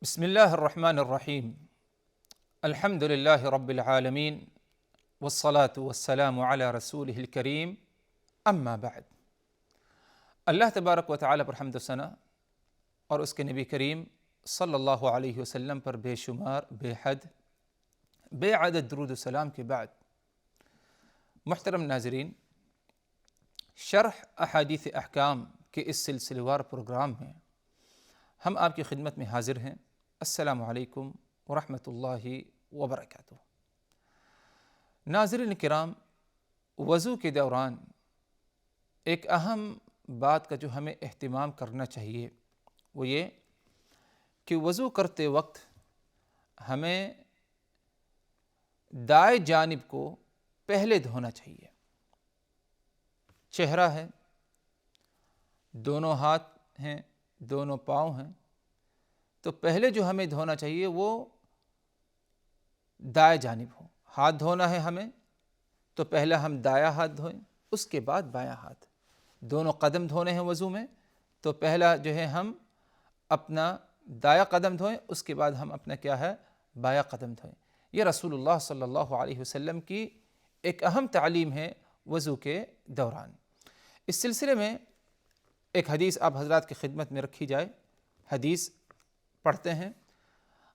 بسم الله الرحمن الرحيم. الحمد لله رب العالمين والصلاة والسلام على رسوله الكريم. اما بعد، اللہ تبارک و تعالی پر حمد و ثنا اور اس کے نبی کریم صلی اللہ علیہ وسلم پر بے شمار، بے حد، بے عدد درود و سلام کے بعد، محترم ناظرین، شرح احادیث احکام کے اس سلسلہ وار پروگرام میں ہم آپ کی خدمت میں حاضر ہیں۔ السلام علیکم ورحمۃ اللہ وبرکاتہ۔ ناظرین کرام، وضو کے دوران ایک اہم بات کا جو ہمیں اہتمام کرنا چاہیے وہ یہ کہ وضو کرتے وقت ہمیں دائیں جانب کو پہلے دھونا چاہیے۔ چہرہ ہے، دونوں ہاتھ ہیں، دونوں پاؤں ہیں، تو پہلے جو ہمیں دھونا چاہیے وہ دائیں جانب ہو۔ ہاتھ دھونا ہے ہمیں تو پہلا ہم دایاں ہاتھ دھوئیں، اس کے بعد بایاں ہاتھ۔ دونوں قدم دھونے ہیں وضو میں تو پہلا جو ہے ہم اپنا دایاں قدم دھوئیں، اس کے بعد ہم اپنا کیا ہے بایاں قدم دھوئیں۔ یہ رسول اللہ صلی اللہ علیہ وسلم کی ایک اہم تعلیم ہے وضو کے دوران۔ اس سلسلے میں ایک حدیث آپ حضرات کی خدمت میں رکھی جائے۔ حدیث پڑھتے ہیں۔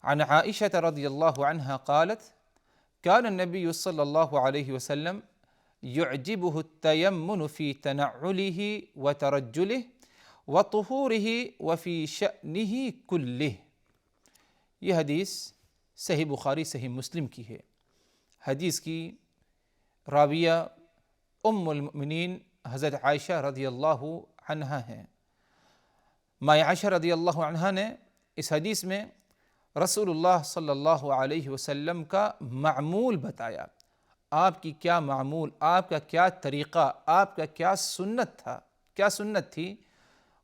عن عائشة رضی اللہ عنہا قالت كان النبی صلی اللہ علیہ وسلم يعجبه التيمن في تنعله وترجله وطهوره وفي شأنه كله۔ یہ حدیث صحیح بخاری صحیح مسلم کی ہے۔ حدیث کی راویہ ام المؤمنین حضرت عائشہ رضی اللہ عنہا ہیں۔ ماں عائشہ رضی اللہ عنہا نے اس حدیث میں رسول اللہ صلی اللہ علیہ وسلم کا معمول بتایا۔ آپ کی کیا معمول، آپ کا کیا طریقہ، آپ کا کیا سنت تھا، کیا سنت تھی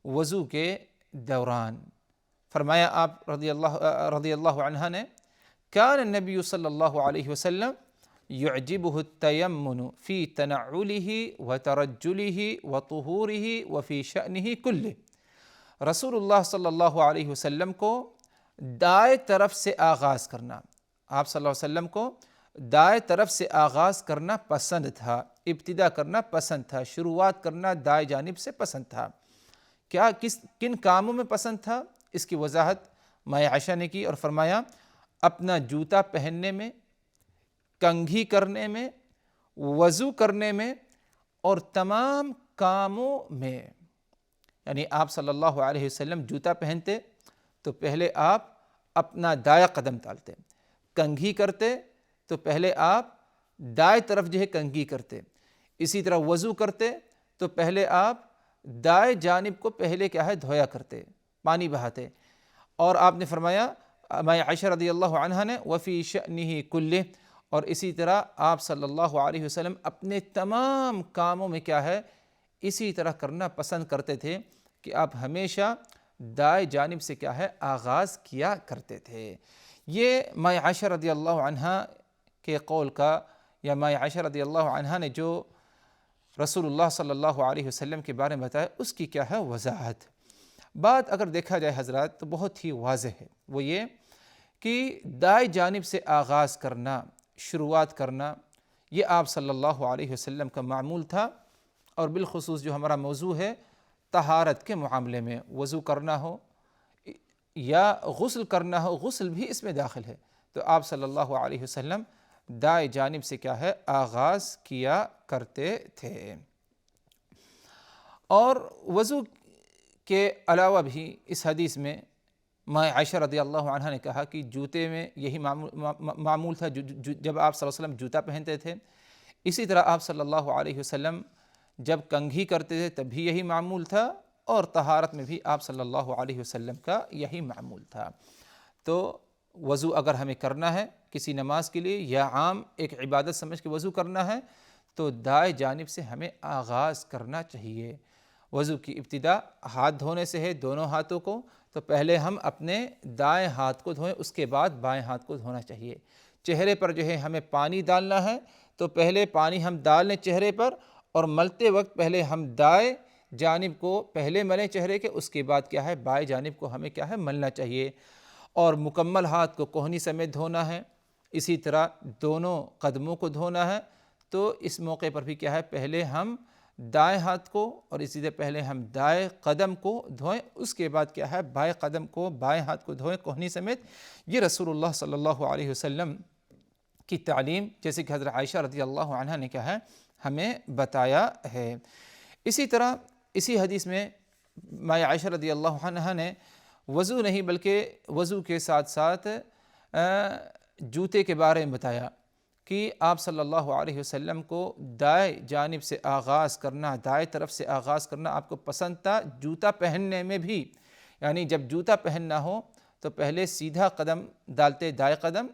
وضو کے دوران۔ فرمایا آپ رضی اللہ عنہ نے کان النبی صلی اللہ علیہ وسلم يعجبه التيمن في تنعله وترجله وطهوره وفي شأنه كله۔ رسول اللہ صلی اللہ علیہ وسلم کو دائیں طرف سے آغاز کرنا، آپ صلی اللہ علیہ وسلم کو دائیں طرف سے آغاز کرنا پسند تھا، ابتدا کرنا پسند تھا، شروعات کرنا دائیں جانب سے پسند تھا۔ کن کاموں میں پسند تھا اس کی وضاحت ماں عائشہ نے کی اور فرمایا اپنا جوتا پہننے میں، کنگھی کرنے میں، وضو کرنے میں اور تمام کاموں میں۔ یعنی آپ صلی اللہ علیہ وسلم جوتا پہنتے تو پہلے آپ اپنا دایاں قدم ڈالتے، کنگھی کرتے تو پہلے آپ دائیں طرف جو ہے کنگھی کرتے، اسی طرح وضو کرتے تو پہلے آپ دائیں جانب کو پہلے کیا ہے دھویا کرتے، پانی بہاتے۔ اور آپ نے فرمایا ماں عائشہ رضی اللہ عنہا نے وفی شأنہ کلہ، اور اسی طرح آپ صلی اللہ علیہ وسلم اپنے تمام کاموں میں کیا ہے اسی طرح کرنا پسند کرتے تھے کہ آپ ہمیشہ دائیں جانب سے کیا ہے آغاز کیا کرتے تھے۔ یہ ماں عائشہ رضی اللہ عنہا کے قول کا، یا ماں عائشہ رضی اللہ عنہا نے جو رسول اللہ صلی اللہ علیہ وسلم کے بارے میں بتایا اس کی کیا ہے وضاحت۔ بات اگر دیکھا جائے حضرات تو بہت ہی واضح ہے، وہ یہ کہ دائیں جانب سے آغاز کرنا، شروعات کرنا، یہ آپ صلی اللہ علیہ وسلم کا معمول تھا۔ اور بالخصوص جو ہمارا موضوع ہے طہارت کے معاملے میں، وضو کرنا ہو یا غسل کرنا ہو، غسل بھی اس میں داخل ہے، تو آپ صلی اللہ علیہ وسلم دائیں جانب سے کیا ہے آغاز کیا کرتے تھے۔ اور وضو کے علاوہ بھی اس حدیث میں ماں عائشہ رضی اللہ عنہ نے کہا کہ جوتے میں یہی معمول تھا، جب آپ صلی اللہ علیہ وسلم جوتا پہنتے تھے، اسی طرح آپ صلی اللہ علیہ وسلم جب کنگھی کرتے تھے تب بھی یہی معمول تھا، اور طہارت میں بھی آپ صلی اللہ علیہ وسلم کا یہی معمول تھا۔ تو وضو اگر ہمیں کرنا ہے کسی نماز کے لیے یا عام ایک عبادت سمجھ کے وضو کرنا ہے تو دائیں جانب سے ہمیں آغاز کرنا چاہیے۔ وضو کی ابتدا ہاتھ دھونے سے ہے، دونوں ہاتھوں کو، تو پہلے ہم اپنے دائیں ہاتھ کو دھوئیں، اس کے بعد بائیں ہاتھ کو دھونا چاہیے۔ چہرے پر جو ہے ہمیں پانی ڈالنا ہے تو پہلے پانی ہم ڈال لیں چہرے پر، اور ملتے وقت پہلے ہم دائیں جانب کو پہلے ملیں چہرے کے، اس کے بعد کیا ہے بائیں جانب کو ہمیں کیا ہے ملنا چاہیے۔ اور مکمل ہاتھ کو کوہنی سمیت دھونا ہے، اسی طرح دونوں قدموں کو دھونا ہے۔ تو اس موقع پر بھی کیا ہے، پہلے ہم دائیں ہاتھ کو اور اسی طرح پہلے ہم دائیں قدم کو دھوئیں، اس کے بعد کیا ہے بائیں قدم کو بائیں ہاتھ کو دھوئیں کوہنی سمیت۔ یہ رسول اللہ صلی اللہ علیہ وسلم کی تعلیم، جیسے کہ حضرت عائشہ رضی اللہ عنہا نے کیا ہے ہمیں بتایا ہے۔ اسی طرح اسی حدیث میں ماں عائشہ رضی اللہ عنہا نے وضو نہیں بلکہ وضو کے ساتھ ساتھ جوتے کے بارے میں بتایا کہ آپ صلی اللہ علیہ وسلم کو دائیں جانب سے آغاز کرنا، دائیں طرف سے آغاز کرنا آپ کو پسند تھا جوتا پہننے میں بھی، یعنی جب جوتا پہننا ہو تو پہلے سیدھا قدم ڈالتے دائیں قدم،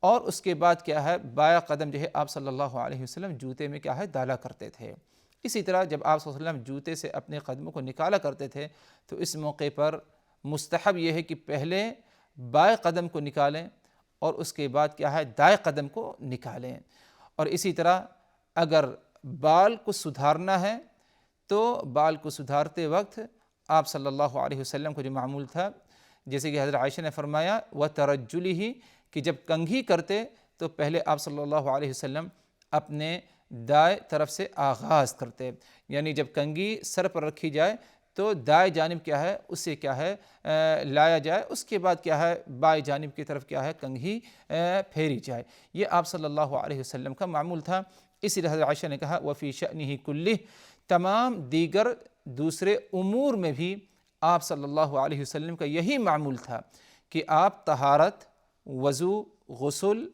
اور اس کے بعد کیا ہے بایاں قدم جو ہے آپ صلی اللہ علیہ وسلم جوتے میں کیا ہے ڈالا کرتے تھے۔ اسی طرح جب آپ صلی اللہ علیہ وسلم جوتے سے اپنے قدموں کو نکالا کرتے تھے تو اس موقع پر مستحب یہ ہے کہ پہلے بائیں قدم کو نکالیں اور اس کے بعد کیا ہے دائیں قدم کو نکالیں۔ اور اسی طرح اگر بال کو سدھارنا ہے تو بال کو سدھارتے وقت آپ صلی اللہ علیہ وسلم کو جو معمول تھا، جیسے کہ حضرت عائشہ نے فرمایا وَتَرَجُّلِهِ، کہ جب کنگھی کرتے تو پہلے آپ صلی اللہ علیہ وسلم اپنے دائیں طرف سے آغاز کرتے، یعنی جب کنگھی سر پر رکھی جائے تو دائیں جانب کیا ہے اسے کیا ہے لایا جائے، اس کے بعد کیا ہے بائیں جانب کی طرف کیا ہے کنگھی پھیری جائے۔ یہ آپ صلی اللہ علیہ وسلم کا معمول تھا۔ اسی لیے حضرت عائشہ نے کہا وفی شأنہ کلہ، تمام دیگر دوسرے امور میں بھی آپ صلی اللہ علیہ وسلم کا یہی معمول تھا کہ آپ طہارت، وضو، غسل،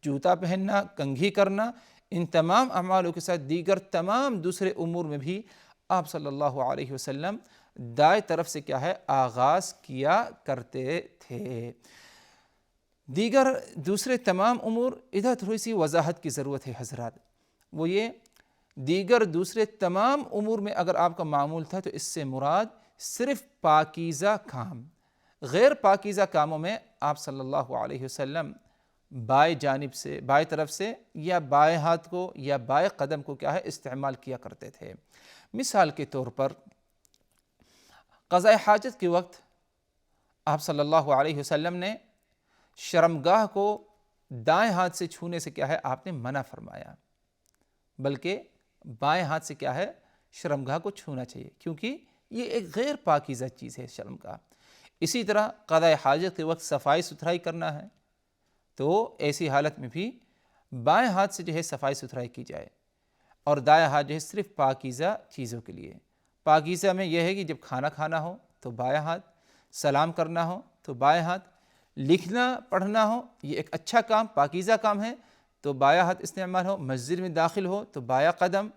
جوتا پہننا، کنگھی کرنا، ان تمام اعمالوں کے ساتھ دیگر تمام دوسرے امور میں بھی آپ صلی اللہ علیہ وسلم دائیں طرف سے کیا ہے آغاز کیا کرتے تھے۔ دیگر دوسرے تمام امور، ادھر تھوڑی سی وضاحت کی ضرورت ہے حضرات، وہ یہ دیگر دوسرے تمام امور میں اگر آپ کا معمول تھا تو اس سے مراد صرف پاکیزہ کام، غیر پاکیزہ کاموں میں آپ صلی اللہ علیہ وسلم بائیں جانب سے، بائیں طرف سے یا بائیں ہاتھ کو یا بائیں قدم کو کیا ہے استعمال کیا کرتے تھے۔ مثال کے طور پر قضاء حاجت کے وقت آپ صلی اللہ علیہ وسلم نے شرمگاہ کو دائیں ہاتھ سے چھونے سے کیا ہے آپ نے منع فرمایا، بلکہ بائیں ہاتھ سے کیا ہے شرمگاہ کو چھونا چاہیے، کیونکہ یہ ایک غیر پاکیزہ چیز ہے شرمگاہ۔ اسی طرح قضاء حاجت کے وقت صفائی ستھرائی کرنا ہے تو ایسی حالت میں بھی بائیں ہاتھ سے جو ہے صفائی ستھرائی کی جائے، اور دائیں ہاتھ جو ہے صرف پاکیزہ چیزوں کے لیے۔ پاکیزہ میں یہ ہے کہ جب کھانا کھانا ہو تو بائیں ہاتھ، سلام کرنا ہو تو بائیں ہاتھ، لکھنا پڑھنا ہو یہ ایک اچھا کام پاکیزہ کام ہے تو بائیں ہاتھ استعمال ہو، مسجد میں داخل ہو تو بایاں قدم،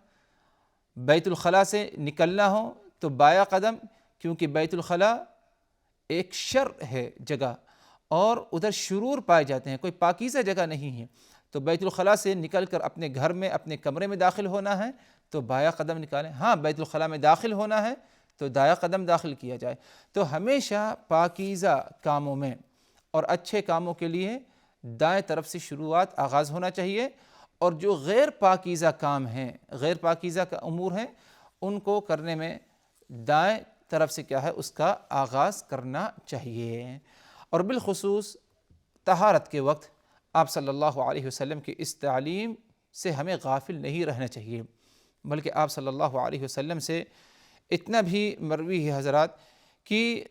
بیت الخلاء سے نکلنا ہو تو بایاں قدم، کیونکہ بیت الخلاء ایک شر ہے جگہ اور ادھر شرور پائے جاتے ہیں، کوئی پاکیزہ جگہ نہیں ہے، تو بیت الخلاء سے نکل کر اپنے گھر میں اپنے کمرے میں داخل ہونا ہے تو بایاں قدم نکالیں۔ ہاں بیت الخلاء میں داخل ہونا ہے تو دایاں قدم داخل کیا جائے۔ تو ہمیشہ پاکیزہ کاموں میں اور اچھے کاموں کے لیے دائیں طرف سے شروعات آغاز ہونا چاہیے، اور جو غیر پاکیزہ کام ہیں، غیر پاکیزہ کا امور ہیں، ان کو کرنے میں دائیں طرف سے کیا ہے اس کا آغاز کرنا چاہیے۔ اور بالخصوص طہارت کے وقت آپ صلی اللہ علیہ وسلم کی اس تعلیم سے ہمیں غافل نہیں رہنا چاہیے، بلکہ آپ صلی اللہ علیہ وسلم سے اتنا بھی مروی ہے حضرات کہ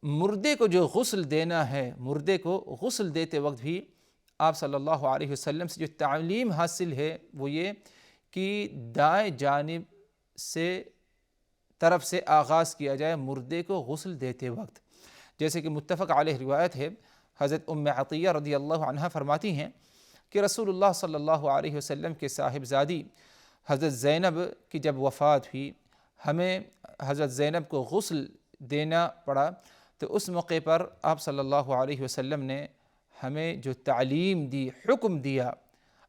مردے کو جو غسل دینا ہے، مردے کو غسل دیتے وقت بھی آپ صلی اللہ علیہ وسلم سے جو تعلیم حاصل ہے وہ یہ کہ دائیں جانب سے طرف سے آغاز کیا جائے مردے کو غسل دیتے وقت، جیسے کہ متفق علیہ روایت ہے، حضرت ام عطیہ رضی اللہ عنہا فرماتی ہیں کہ رسول اللہ صلی اللہ علیہ وسلم کے صاحبزادی حضرت زینب کی جب وفات ہوئی، ہمیں حضرت زینب کو غسل دینا پڑا، تو اس موقع پر آپ صلی اللہ علیہ وسلم نے ہمیں جو تعلیم دی، حکم دیا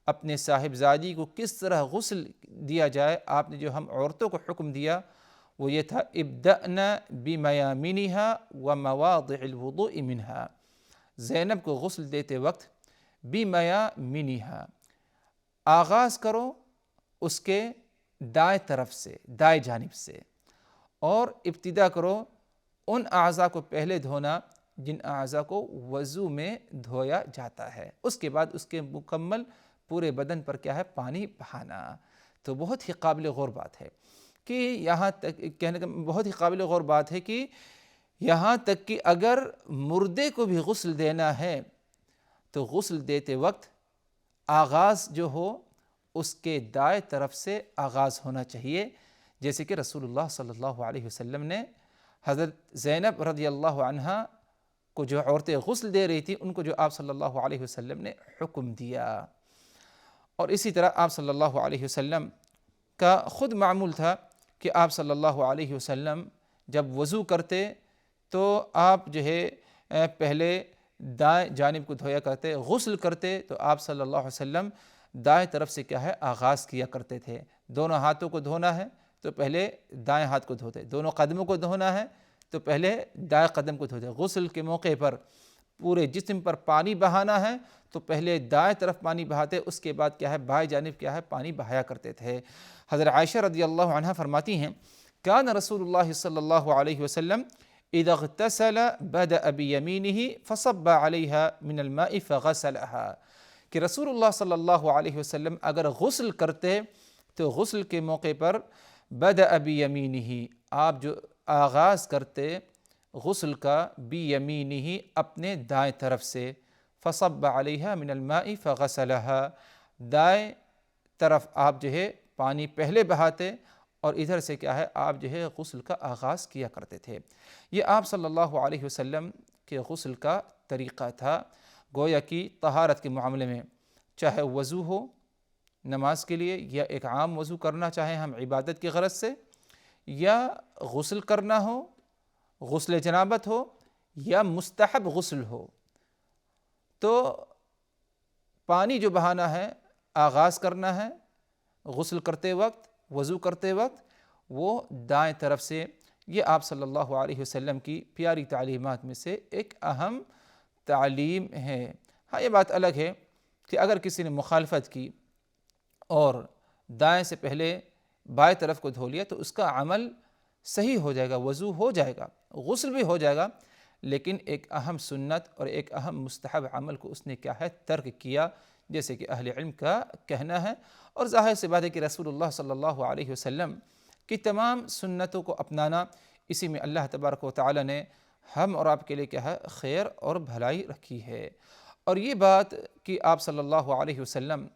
اپنے صاحبزادی کو کس طرح غسل دیا جائے، آپ نے جو ہم عورتوں کو حکم دیا وہ یہ تھا ابدأنا بمیامنها ومواضع الوضوء منها، زینب کو غسل دیتے وقت بمیامنها آغاز کرو اس کے دائیں طرف سے، دائیں جانب سے، اور ابتدا کرو ان اعضاء کو پہلے دھونا جن اعضاء کو وضو میں دھویا جاتا ہے، اس کے بعد اس کے مکمل پورے بدن پر کیا ہے؟ پانی بہانا۔ تو بہت ہی قابل غور بات ہے کہ یہاں تک کہنے کا بہت ہی قابل غور بات ہے کہ یہاں تک کہ اگر مردے کو بھی غسل دینا ہے تو غسل دیتے وقت آغاز جو ہو اس کے دائیں طرف سے آغاز ہونا چاہیے، جیسے کہ رسول اللہ صلی اللہ علیہ وسلم نے حضرت زینب رضی اللہ عنہا کو جو عورتیں غسل دے رہی تھیں ان کو جو آپ صلی اللہ علیہ وسلم نے حکم دیا۔ اور اسی طرح آپ صلی اللہ علیہ وسلم کا خود معمول تھا کہ آپ صلی اللہ علیہ وسلم جب وضو کرتے تو آپ جو ہے پہلے دائیں جانب کو دھویا کرتے، غسل کرتے تو آپ صلی اللہ علیہ وسلم دائیں طرف سے کیا ہے؟ آغاز کیا کرتے تھے۔ دونوں ہاتھوں کو دھونا ہے تو پہلے دائیں ہاتھ کو دھوتے، دونوں قدموں کو دھونا ہے تو پہلے دائیں قدم کو دھوتے، غسل کے موقع پر پورے جسم پر پانی بہانا ہے تو پہلے دائیں طرف پانی بہاتے، اس کے بعد کیا ہے؟ بائیں جانب کیا ہے؟ پانی بہایا کرتے تھے۔ حضرت عائشہ رضی اللہ عنہا فرماتی ہیں کان رسول اللہ صلی اللہ علیہ وسلم اذا اغتسل بدأ بیمینہ فصب علیہا من الماء فغسلہا، کہ رسول اللہ صلی اللہ علیہ وسلم اگر غسل کرتے تو غسل کے موقع پر بدأ بیمینہ، آپ جو آغاز کرتے غسل کا بیمینہ اپنے دائیں طرف سے، فصب علیہا من الماء فغسلہا، دائیں طرف آپ جو ہے پانی پہلے بہاتے اور ادھر سے کیا ہے؟ آپ جو ہے غسل کا آغاز کیا کرتے تھے۔ یہ آپ صلی اللہ علیہ وسلم کے غسل کا طریقہ تھا، گویا کہ طہارت کے معاملے میں چاہے وضو ہو نماز کے لیے یا ایک عام وضو کرنا چاہیں ہم عبادت کی غرض سے، یا غسل کرنا ہو، غسل جنابت ہو یا مستحب غسل ہو، تو پانی جو بہانا ہے، آغاز کرنا ہے غسل کرتے وقت، وضو کرتے وقت، وہ دائیں طرف سے۔ یہ آپ صلی اللہ علیہ وسلم کی پیاری تعلیمات میں سے ایک اہم تعلیم ہے۔ ہاں یہ بات الگ ہے کہ اگر کسی نے مخالفت کی اور دائیں سے پہلے بائیں طرف کو دھو لیا تو اس کا عمل صحیح ہو جائے گا، وضو ہو جائے گا، غسل بھی ہو جائے گا، لیکن ایک اہم سنت اور ایک اہم مستحب عمل کو اس نے کیا ہے؟ ترک کیا، جیسے کہ اہل علم کا کہنا ہے۔ اور ظاہر سی بات ہے کہ رسول اللہ صلی اللہ علیہ وسلم کی تمام سنتوں کو اپنانا، اسی میں اللہ تبارک و تعالی نے ہم اور آپ کے لیے کیا ہے؟ خیر اور بھلائی رکھی ہے۔ اور یہ بات کہ آپ صلی اللہ علیہ وسلم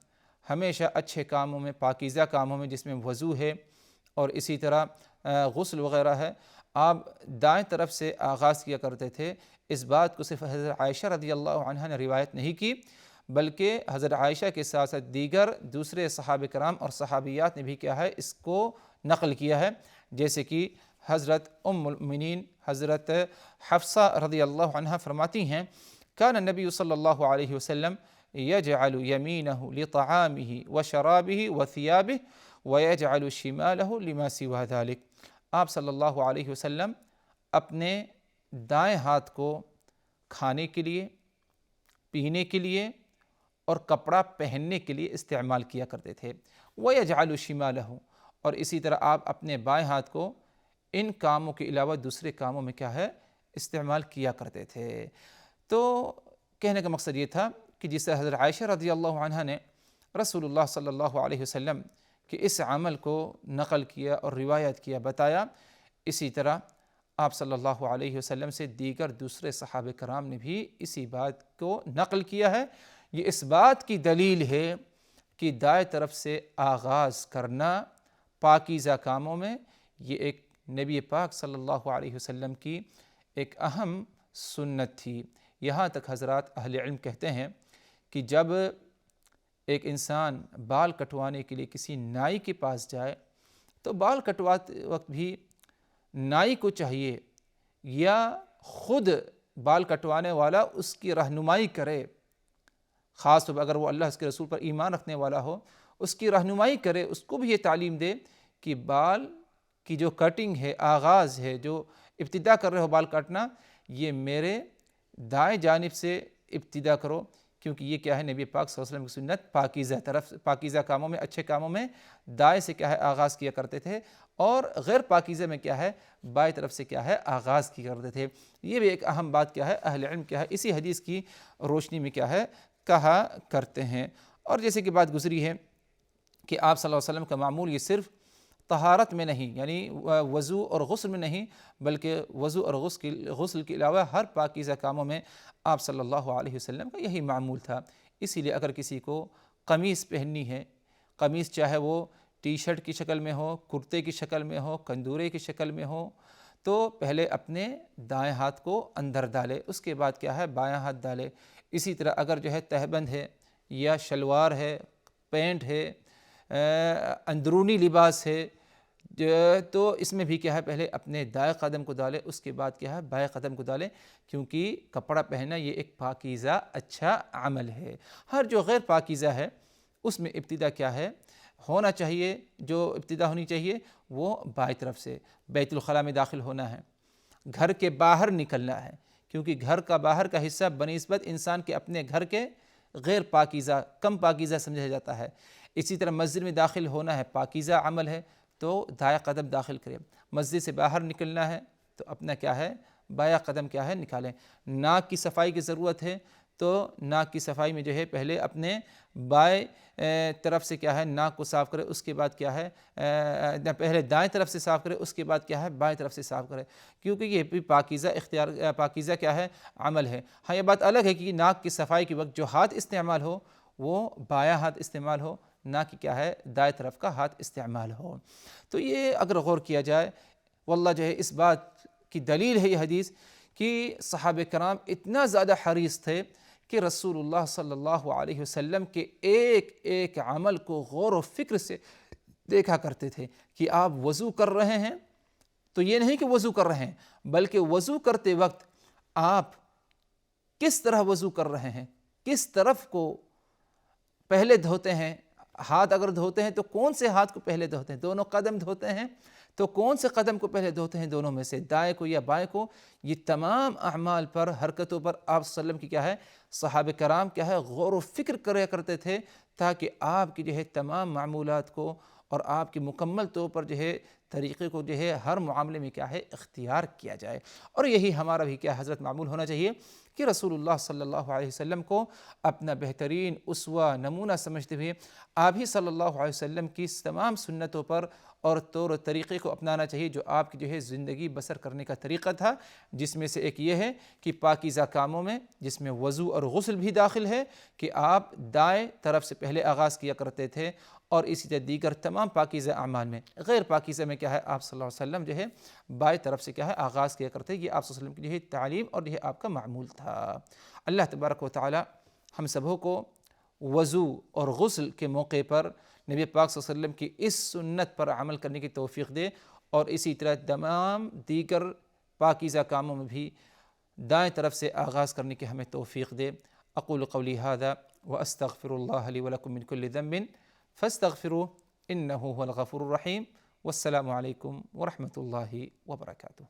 ہمیشہ اچھے کاموں میں، پاکیزہ کاموں میں جس میں وضو ہے اور اسی طرح غسل وغیرہ ہے، آپ دائیں طرف سے آغاز کیا کرتے تھے، اس بات کو صرف حضرت عائشہ رضی اللہ عنہا نے روایت نہیں کی، بلکہ حضرت عائشہ کے ساتھ ساتھ دیگر دوسرے صحابہ کرام اور صحابیات نے بھی کیا ہے؟ اس کو نقل کیا ہے، جیسے کہ حضرت ام المؤمنین حضرت حفصہ رضی اللہ عنہا فرماتی ہیں کان النبی صلی اللہ علیہ وسلم یجعل یمینہ لطعامہ وشرابہ وثیابہ ویجعل شمالہ لما سوا ذلک، آپ صلی اللہ علیہ وسلم اپنے دائیں ہاتھ کو کھانے کے لیے، پینے کے لیے اور کپڑا پہننے کے لیے استعمال کیا کرتے تھے، وَيَجْعَلُ شِمَالَهُ، اور اسی طرح آپ اپنے بائیں ہاتھ کو ان کاموں کے علاوہ دوسرے کاموں میں کیا ہے؟ استعمال کیا کرتے تھے۔ تو کہنے کا مقصد یہ تھا کہ جس طرح حضرت عائشہ رضی اللہ عنہا نے رسول اللہ صلی اللہ علیہ وسلم کہ اس عمل کو نقل کیا اور روایت کیا، بتایا، اسی طرح آپ صلی اللہ علیہ وسلم سے دیگر دوسرے صحابہ کرام نے بھی اسی بات کو نقل کیا ہے۔ یہ اس بات کی دلیل ہے کہ دائیں طرف سے آغاز کرنا پاکیزہ کاموں میں یہ ایک نبی پاک صلی اللہ علیہ وسلم کی ایک اہم سنت تھی۔ یہاں تک حضرات اہل علم کہتے ہیں کہ جب ایک انسان بال کٹوانے کے لیے کسی نائی کے پاس جائے تو بال کٹواتے وقت بھی نائی کو چاہیے یا خود بال کٹوانے والا اس کی رہنمائی کرے، خاص طور پر اگر وہ اللہ اس کے رسول پر ایمان رکھنے والا ہو، اس کی رہنمائی کرے، اس کو بھی یہ تعلیم دے کہ بال کی جو کٹنگ ہے، آغاز ہے، جو ابتدا کر رہے ہو بال کاٹنا، یہ میرے دائیں جانب سے ابتدا کرو، کیونکہ یہ کیا ہے نبی پاک صلی اللہ علیہ وسلم کی سنت، پاکیزہ کاموں میں، اچھے کاموں میں دائیں سے کیا ہے آغاز کیا کرتے تھے، اور غیر پاکیزہ میں کیا ہے بائیں طرف سے کیا ہے آغاز کیا کرتے تھے۔ یہ بھی ایک اہم بات کیا ہے اہل علم کیا ہے اسی حدیث کی روشنی میں کیا ہے کہا کرتے ہیں۔ اور جیسے کہ بات گزری ہے کہ آپ صلی اللہ علیہ وسلم کا معمول یہ صرف طہارت میں نہیں، یعنی وضو اور غسل میں نہیں، بلکہ وضو اور غسل کے علاوہ ہر پاکیزہ کاموں میں آپ صلی اللہ علیہ وسلم کا یہی معمول تھا۔ اسی لیے اگر کسی کو قمیص پہننی ہے، قمیص چاہے وہ ٹی شرٹ کی شکل میں ہو، کرتے کی شکل میں ہو، کندورے کی شکل میں ہو، تو پہلے اپنے دائیں ہاتھ کو اندر ڈالے، اس کے بعد کیا ہے بایاں ہاتھ ڈالے۔ اسی طرح اگر جو ہے تہبند ہے یا شلوار ہے، پینٹ ہے، اندرونی لباس ہے، تو اس میں بھی کیا ہے پہلے اپنے دائیں قدم کو ڈالے، اس کے بعد کیا ہے بائیں قدم کو ڈالے، کیونکہ کپڑا پہننا یہ ایک پاکیزہ اچھا عمل ہے۔ ہر جو غیر پاکیزہ ہے اس میں ابتدا کیا ہے ہونا چاہیے، جو ابتدا ہونی چاہیے وہ بائیں طرف سے بیت الخلاء میں داخل ہونا ہے، گھر کے باہر نکلنا ہے، کیونکہ گھر کا باہر کا حصہ بنسبت انسان کے اپنے گھر کے غیر پاکیزہ، کم پاکیزہ سمجھا جاتا ہے۔ اسی طرح مسجد میں داخل ہونا ہے، پاکیزہ عمل ہے تو دائیں قدم داخل کریں۔ مسجد سے باہر نکلنا ہے تو اپنا کیا ہے بایاں قدم کیا ہے نکالیں۔ ناک کی صفائی کی ضرورت ہے تو ناک کی صفائی میں جو ہے پہلے اپنے بائیں طرف سے کیا ہے ناک کو صاف کرے، اس کے بعد کیا ہے پہلے دائیں طرف سے صاف کرے، اس کے بعد کیا ہے بائیں طرف سے صاف کرے، کیونکہ یہ بھی پاکیزہ کیا ہے عمل ہے۔ ہاں یہ بات الگ ہے کہ ناک کی صفائی کے وقت جو ہاتھ استعمال ہو وہ بایاں ہاتھ استعمال ہو، نہ کہ کیا ہے دائیں طرف کا ہاتھ استعمال ہو۔ تو یہ اگر غور کیا جائے واللہ جو ہے اس بات کی دلیل ہے یہ حدیث کہ صحابہ کرام اتنا زیادہ حریص تھے کہ رسول اللہ صلی اللہ علیہ وسلم کے ایک ایک عمل کو غور و فکر سے دیکھا کرتے تھے کہ آپ وضو کر رہے ہیں تو یہ نہیں کہ وضو کر رہے ہیں، بلکہ وضو کرتے وقت آپ کس طرح وضو کر رہے ہیں، کس طرف کو پہلے دھوتے ہیں، ہاتھ اگر دھوتے ہیں تو کون سے ہاتھ کو پہلے دھوتے ہیں، دونوں قدم دھوتے ہیں تو کون سے قدم کو پہلے دھوتے ہیں، دونوں میں سے دائیں کو یا بائیں کو۔ یہ تمام اعمال پر، حرکتوں پر آپ صلی اللہ علیہ وسلم کی کیا ہے صحابہ کرام کیا ہے غور و فکر کرتے تھے، تاکہ آپ کی جو ہے تمام معمولات کو اور آپ کی مکمل طور پر جو ہے طریقے کو جو ہے ہر معاملے میں کیا ہے اختیار کیا جائے۔ اور یہی ہمارا بھی کیا حضرت معمول ہونا چاہیے کہ رسول اللہ صلی اللہ علیہ وسلم کو اپنا بہترین اسوہ نمونہ سمجھتے ہوئے آپ ہی صلی اللہ علیہ وسلم کی تمام سنتوں پر اور طور و طریقے کو اپنانا چاہیے جو آپ کی جو ہے زندگی بسر کرنے کا طریقہ تھا، جس میں سے ایک یہ ہے کہ پاکیزہ کاموں میں جس میں وضو اور غسل بھی داخل ہے کہ آپ دائیں طرف سے پہلے آغاز کیا کرتے تھے، اور اسی طرح دیگر تمام پاکیزہ اعمال میں غیر پاکیزہ میں کیا ہے آپ صلی اللہ علیہ وسلم جو ہے بائیں طرف سے کیا ہے آغاز کیا کرتے۔ یہ آپ صلی اللہ علیہ وسلم کی جو ہے تعلیم اور یہ آپ کا معمول تھا۔ اللہ تبارک و تعالی ہم سبوں کو وضو اور غسل کے موقع پر نبی پاک صلی اللہ علیہ وسلم کی اس سنت پر عمل کرنے کی توفیق دے، اور اسی طرح تمام دیگر پاکیزہ کاموں میں بھی دائیں طرف سے آغاز کرنے کی ہمیں توفیق دے۔ اقول قولی ھذا واستغفر اللہ لی ولکم من کل ذنب فاستغفروه انہ هو الغفور الرحیم۔ والسلام علیکم ورحمۃ اللہ وبرکاتہ۔